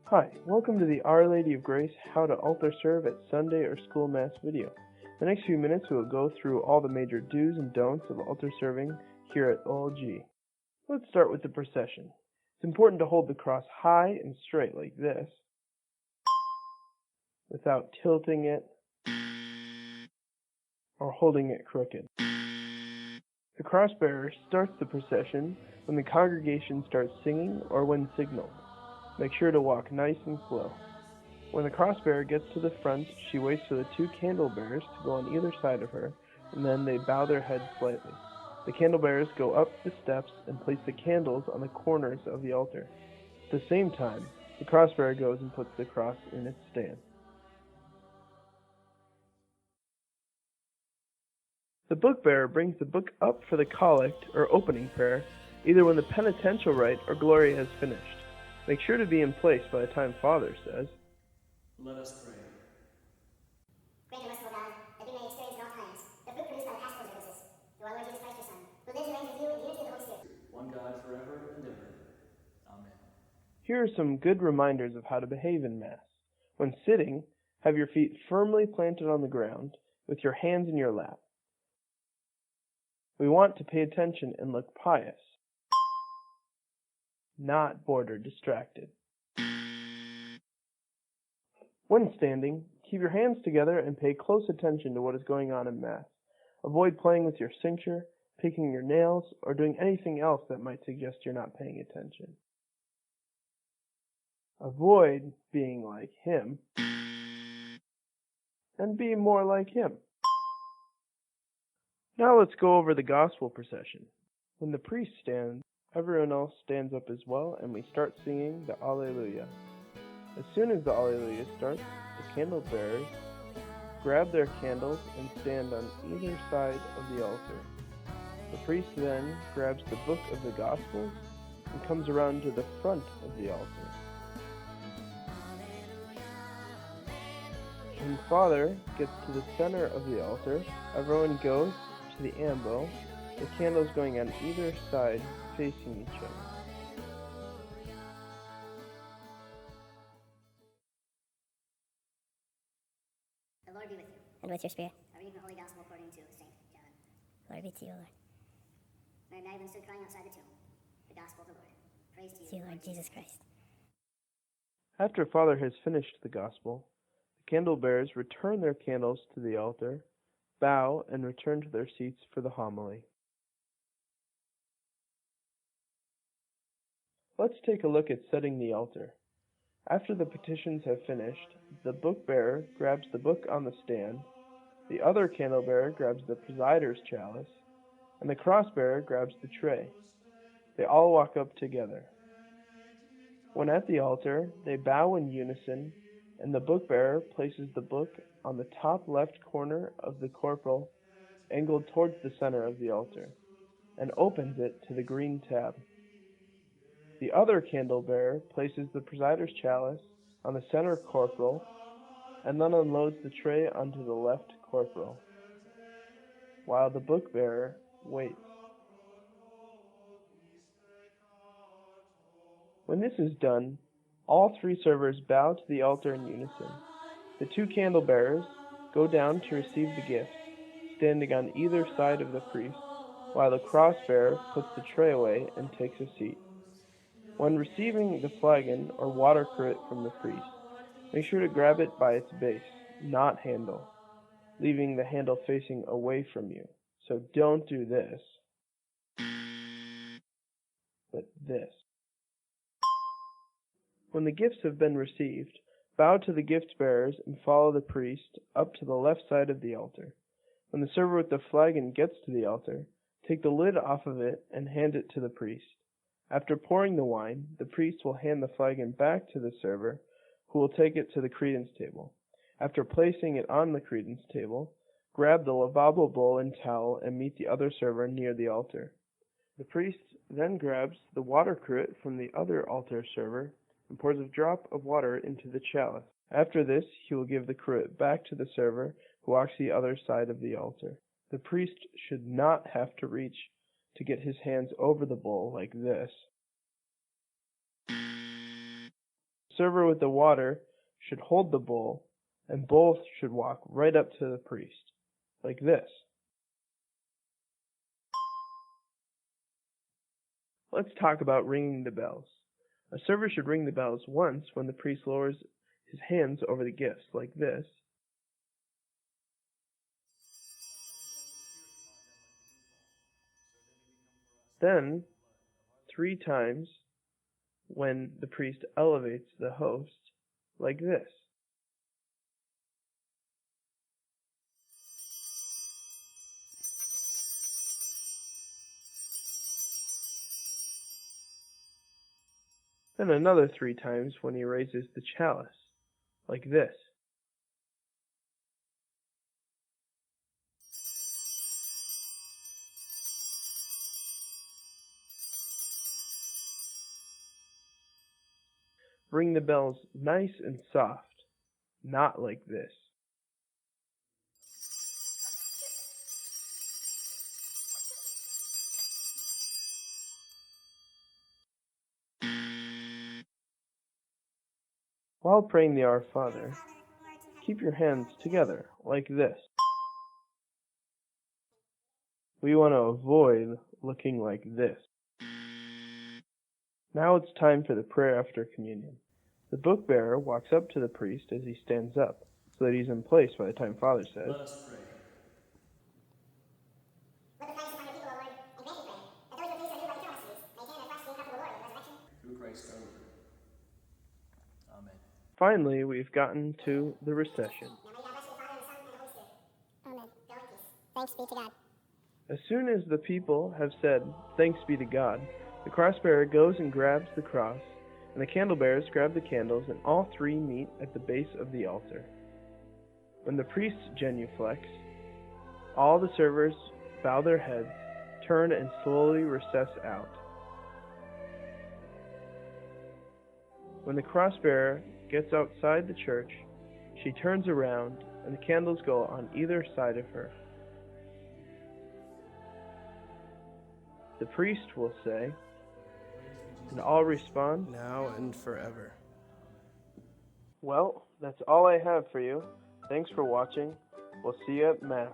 Hi, welcome to the Our Lady of Grace How to Altar Serve at Sunday or School Mass video. The next few minutes we will go through all the major do's and don'ts of altar serving here at OLG. Let's start with the procession. It's important to hold the cross high and straight like this, without tilting it or holding it crooked. The cross bearer starts the procession when the congregation starts singing or when signaled. Make sure to walk nice and slow. When the cross bearer gets to the front, she waits for the two candle bearers to go on either side of her, and then they bow their heads slightly. The candle bearers go up the steps and place the candles on the corners of the altar. At the same time, the cross bearer goes and puts the cross in its stand. The book bearer brings the book up for the collect or opening prayer, either when the penitential rite or glory has finished. Make sure to be in place by the time Father says, Let us pray. Grant, O merciful God, that we may experience at all times the fruit produced by the paschal observances, through our Lord Jesus Christ, your Son, who lives and reigns with you in the unity of the Holy Spirit. One God forever and ever. Amen. here are some good reminders of how to behave in Mass. When sitting, have your feet firmly planted on the ground with your hands in your lap. We want to pay attention and look pious, not bored or distracted. When standing, keep your hands together and pay close attention to what is going on in Mass. Avoid playing with your cincture, picking your nails, or doing anything else that might suggest you're not paying attention. Avoid being like him, and be more like him. Now let's go over the gospel procession. When the priest stands, everyone else stands up as well, and we start singing the Alleluia. As soon as the Alleluia starts, the candle bearers grab their candles and stand on either side of the altar. The priest then grabs the book of the Gospels and comes around to the front of the altar. When Father gets to the center of the altar, everyone goes to the ambo, the candles going on either side facing each other. The Lord be with you. And with your spirit. A reading from the Holy Gospel according to St. John. Glory be to you, Lord. Mary Magdalene stood crying outside the tomb. The Gospel of the Lord. Praise to To you, Lord Jesus Christ. After Father has finished the Gospel, the candle bearers return their candles to the altar, bow, and return to their seats for the homily. Let's take a look at setting the altar. After the petitions have finished, the book bearer grabs the book on the stand, the other candle bearer grabs the presider's chalice, and the cross bearer grabs the tray. They all walk up together. When at the altar, they bow in unison, and the book bearer places the book on the top left corner of the corporal, angled towards the center of the altar, and opens it to the green tab. The other candle bearer places the presider's chalice on the center corporal, and then unloads the tray onto the left corporal, while the book bearer waits. When this is done, all three servers bow to the altar in unison. The two candle bearers go down to receive the gifts, standing on either side of the priest, while the cross bearer puts the tray away and takes a seat. When receiving the flagon or water cruet from the priest, make sure to grab it by its base, not handle, leaving the handle facing away from you. So don't do this, but this. When the gifts have been received, bow to the gift bearers and follow the priest up to the left side of the altar. When the server with the flagon gets to the altar, take the lid off of it and hand it to the priest. After pouring the wine, the priest will hand the flagon back to the server, who will take it to the credence table. After placing it on the credence table, grab the lavabo bowl and towel and meet the other server near the altar. The priest then grabs the water cruet from the other altar server and pours a drop of water into the chalice. After this, he will give the cruet back to the server, who walks the other side of the altar. The priest should not have to reach to get his hands over the bowl like this. The server with the water should hold the bowl, and both should walk right up to the priest, like this. Let's talk about ringing the bells. A server should ring the bells once when the priest lowers his hands over the gifts, like this. Then, 3 times when the priest elevates the host, like this. Then another 3 times when he raises the chalice, like this. Ring the bells nice and soft, not like this. While praying the Our Father, keep your hands together, like this. We want to avoid looking like this. Now it's time for the prayer after communion. The book bearer walks up to the priest as he stands up, so that he's in place by the time Father says, Let us pray. Look with kindness upon your people, O Lord, and grant, we pray, that those who face their new by eternal cities may attain the blessed and incorruptible glory of resurrection. Through Christ our Lord. Amen. Finally, we've gotten to the recession. Now may God bless you, the Father, and the Son, and the Holy Spirit. Amen. Go in peace. Thanks be to God. As soon as the people have said, "Thanks be to God," the cross-bearer goes and grabs the cross, and the candle-bearers grab the candles, and all 3 meet at the base of the altar. When the priest genuflects, all the servers bow their heads, turn, and slowly recess out. When the cross-bearer gets outside the church, she turns around, and the candles go on either side of her. The priest will say, and all respond, now and forever. Well, that's all I have for you. Thanks for watching. We'll see you at Mass.